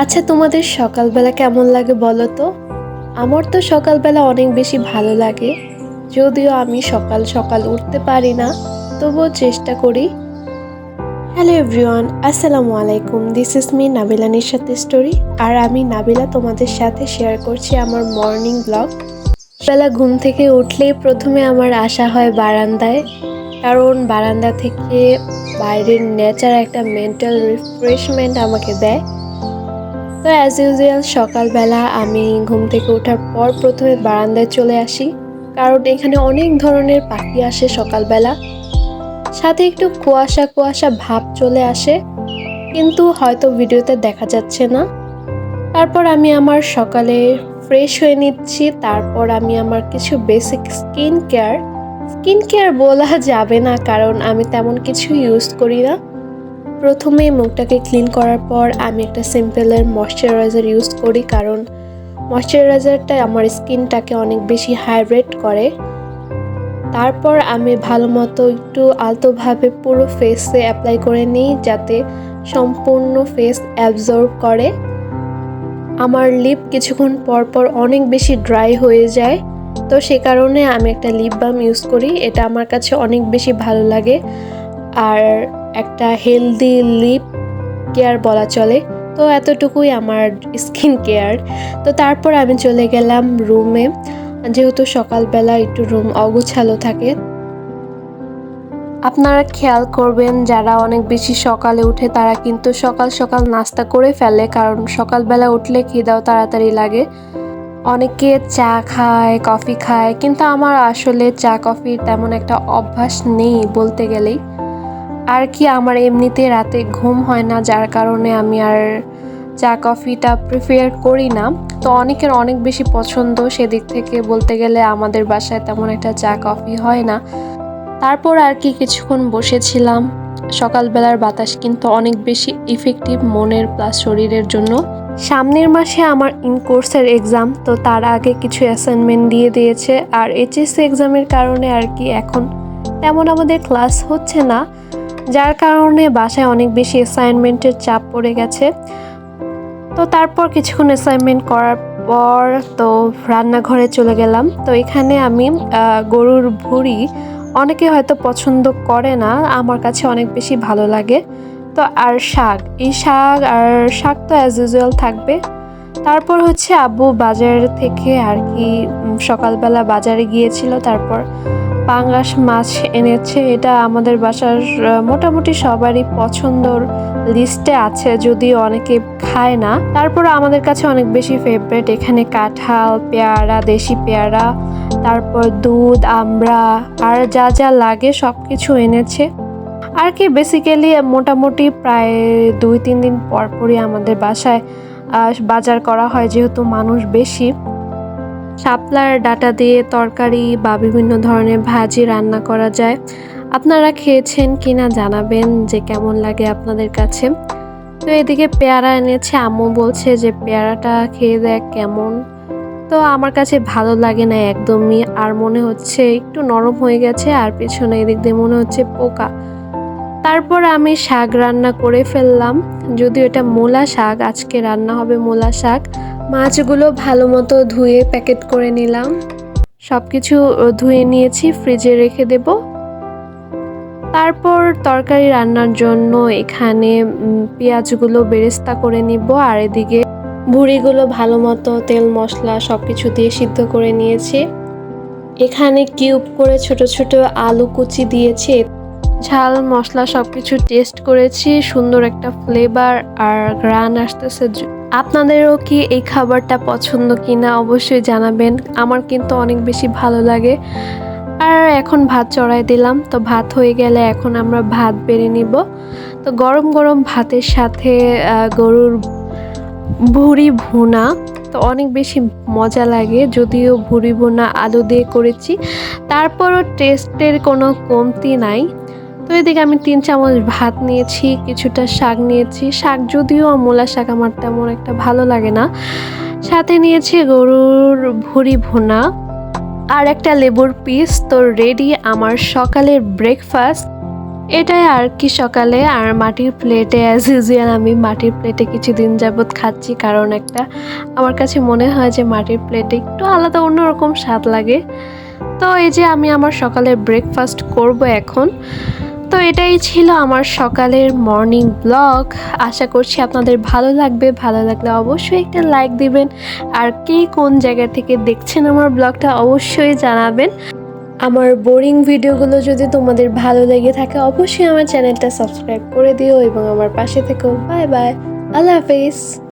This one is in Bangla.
আচ্ছা, তোমাদের সকালবেলা কেমন লাগে বলো তো? আমার তো সকালবেলা অনেক বেশি ভালো লাগে। যদিও আমি সকাল সকাল উঠতে পারি না, তবুও চেষ্টা করি। হ্যালো এভরিওয়ান, আসসালামু আলাইকুম। This is me Nabila Nishat story. আর আমি নাবিলা তোমাদের সাথে শেয়ার করছি আমার মর্নিং ব্লগ। বেলা ঘুম থেকে উঠলেই প্রথমে আমার আসা হয় বারান্দায়, কারণ বারান্দা থেকে বাইরের নেচার একটা মেন্টাল রিফ্রেশমেন্ট আমাকে দেয়। তো অ্যাজ ইউজুয়াল সকালবেলা আমি ঘুম থেকে ওঠার পর প্রথমে বারান্দায় চলে আসি, কারণ এখানে অনেক ধরনের পাখি আসে সকালবেলা। সাথে একটু কুয়াশা কুয়াশা ভাব চলে আসে, কিন্তু হয়তো ভিডিওতে দেখা যাচ্ছে না। তারপর আমি আমার সকালে ফ্রেশ হয়ে নিচ্ছি। তারপর আমি আমার কিছু বেসিক স্কিন কেয়ার বলা যাবে না, কারণ আমি তেমন কিছু ইউজ করি না। প্রথমে মুখটাকে ক্লিন করার পর আমি একটা সিম্পলের ময়শ্চারাইজার ইউজ করি, কারণ ময়শ্চারাইজারটা আমার স্কিনটাকে অনেক বেশি হাইড্রেট করে। তারপর আমি ভালো মতো একটু আলতোভাবে পুরো ফেসে অ্যাপ্লাই করে নিই, যাতে সম্পূর্ণ ফেস অ্যাবজর্ব করে। আমার লিপ কিছুক্ষণ পর পর অনেক বেশি ড্রাই হয়ে যায়, তো সে কারণে আমি একটা লিপ বাম ইউজ করি। এটা আমার কাছে অনেক বেশি ভালো লাগে, আর একটা হেলদি লিপ কেয়ার বলা চলে। তো এতটুকুই আমার স্কিন কেয়ার। তো তারপর আমি চলে গেলাম রুমে, যেহেতু সকালবেলা একটু রুম অগোছালো থাকে। আপনারা খেয়াল করবেন, যারা অনেক বেশি সকালে উঠে তারা কিন্তু সকাল সকাল নাস্তা করে ফেলে, কারণ সকালবেলা উঠলে খিদাও তাড়াতাড়ি লাগে। অনেকে চা খায়, কফি খায়, কিন্তু আমার আসলে চা কফির তেমন একটা অভ্যাস নেই বলতে গেলেই। আর কি, আমার এমনিতে রাতে ঘুম হয় না, যার কারণে আমি আর চা কফিটা প্রিফার করি না। তো অনেকের অনেক বেশি পছন্দ, সেদিক থেকে বলতে গেলে আমাদের বাসায় তেমন একটা চা কফি হয় না। তারপর আর কি কিছুক্ষণ বসেছিলাম। সকালবেলার বাতাস কিন্তু অনেক বেশি ইফেক্টিভ মনের প্লাস শরীরের জন্য। সামনের মাসে আমার ইন কোর্সের এক্সাম, তো তার আগে কিছু অ্যাসাইনমেন্ট দিয়ে দিয়েছে। আর এইচএসসি এক্সামের কারণে আর কি এখন তেমন আমাদের ক্লাস হচ্ছে না, যার কারণে বাসায় অনেক বেশি অ্যাসাইনমেন্টের চাপ পড়ে গেছে। তো তারপর কিছুক্ষণ অ্যাসাইনমেন্ট করার পর তো রান্নাঘরে চলে গেলাম। তো এখানে আমি গরুর ভুঁড়ি, অনেকে হয়তো পছন্দ করে না, আমার কাছে অনেক বেশি ভালো লাগে। তো আর শাক, এই শাক তো অ্যাজ ইউজুয়াল থাকবে। তারপর হচ্ছে আব্বু বাজার থেকে আর কি সকালবেলা বাজারে গিয়েছিল, তারপর পাঙ্গাস মাছ এনেছে। এটা আমাদের বাসার মোটামুটি সবারই পছন্দর লিস্টে আছে, যদিও অনেকে খায় না। তারপর আমাদের কাছে অনেক বেশি ফেভারিট। এখানে কাঁঠাল, পেয়ারা, দেশি পেয়ারা, তারপর দুধ, আমড়া, আর যা যা লাগে সব কিছু এনেছে আর কি। বেসিক্যালি মোটামুটি প্রায় 2-3 দিন পর পরই আমাদের বাসায় বাজার করা হয়, যেহেতু মানুষ বেশি। শাপলার ডাঁটা দিয়ে তরকারি বা বিভিন্ন ধরনের ভাজি রান্না করা যায়। আপনারা খেয়েছেন কিনা জানাবেন যে কেমন লাগে আপনাদের কাছে। তো এদিকে পেয়ারা এনেছে, আম্মু বলছে যে পেয়ারাটা খেয়ে দেখ কেমন। তো আমার কাছে ভালো লাগে না একদমই, আর মনে হচ্ছে একটু নরম হয়ে গেছে, আর পেছনে এদিক দিয়ে মনে হচ্ছে পোকা। তারপর আমি শাক রান্না করে ফেললাম, যদিও এটা মূলা শাক, আজকে রান্না হবে মূলা শাক। মাছগুলো ভালো মতো ধুয়ে প্যাকেট করে নিলাম, সব কিছু ধুয়ে নিয়েছি, ফ্রিজে রেখে দেব। তারপর তরকারি রান্নার জন্য এখানে পেঁয়াজগুলো বেরেস্তা করে নিব, আর এদিকে ভুঁড়িগুলো ভালো মতো তেল মশলা সব কিছু দিয়ে সিদ্ধ করে নিয়েছি। এখানে কিউব করে ছোট ছোট আলু কুচি দিয়েছি। ঝাল মশলা সবকিছু টেস্ট করেছি, সুন্দর একটা ফ্লেভার আর ঘ্রাণ আসতেছে। আপনাদেরও কি এই খাবারটা পছন্দ কিনা অবশ্যই জানাবেন, আমার কিন্তু অনেক বেশি ভালো লাগে। আর এখন ভাত চড়াই দিলাম, তো ভাত হয়ে গেলে এখন আমরা ভাত বেড়ে নিব। তো গরম গরম ভাতের সাথে গরুর ভুঁড়ি ভুনা, তো অনেক বেশি মজা লাগে। যদিও ভুঁড়ি ভুনা আলু দিয়ে করেছি, তারপরও টেস্টের কোনো কমতি নাই। তো এদিকে আমি 3 চামচ ভাত নিয়েছি, কিছুটা শাক নিয়েছি। শাক যদিও মূলা শাক আমার তেমন একটা ভালো লাগে না। সাথে নিয়েছি গরুর ভুঁড়ি ভুনা আর একটা লেবুর পিস। তো রেডি আমার সকালের ব্রেকফাস্ট। এটাই আর কি সকালে। আর মাটির প্লেটে অ্যাজ ইউজুয়াল আমি মাটির প্লেটে কিছুদিন যাবৎ খাচ্ছি, কারণ একটা আমার কাছে মনে হয় যে মাটির প্লেটে একটু আলাদা অন্যরকম স্বাদ লাগে। তো এই যে আমি আমার সকালের ব্রেকফাস্ট করব এখন। তো এটাই ছিল আমার সকালের মর্নিং ব্লগ। আশা করছি আপনাদের ভালো লাগবে। ভালো লাগলে অবশ্যই একটা লাইক দিবেন। আর কে কোন জায়গা থেকে দেখছেন আমার ব্লগটা অবশ্যই জানাবেন। আমার বোরিং ভিডিওগুলো যদি তোমাদের ভালো লেগে থাকে অবশ্যই আমার চ্যানেলটা সাবস্ক্রাইব করে দিও এবং আমার পাশে থেকো। বাই বাই, আল্লাহ হাফেজ।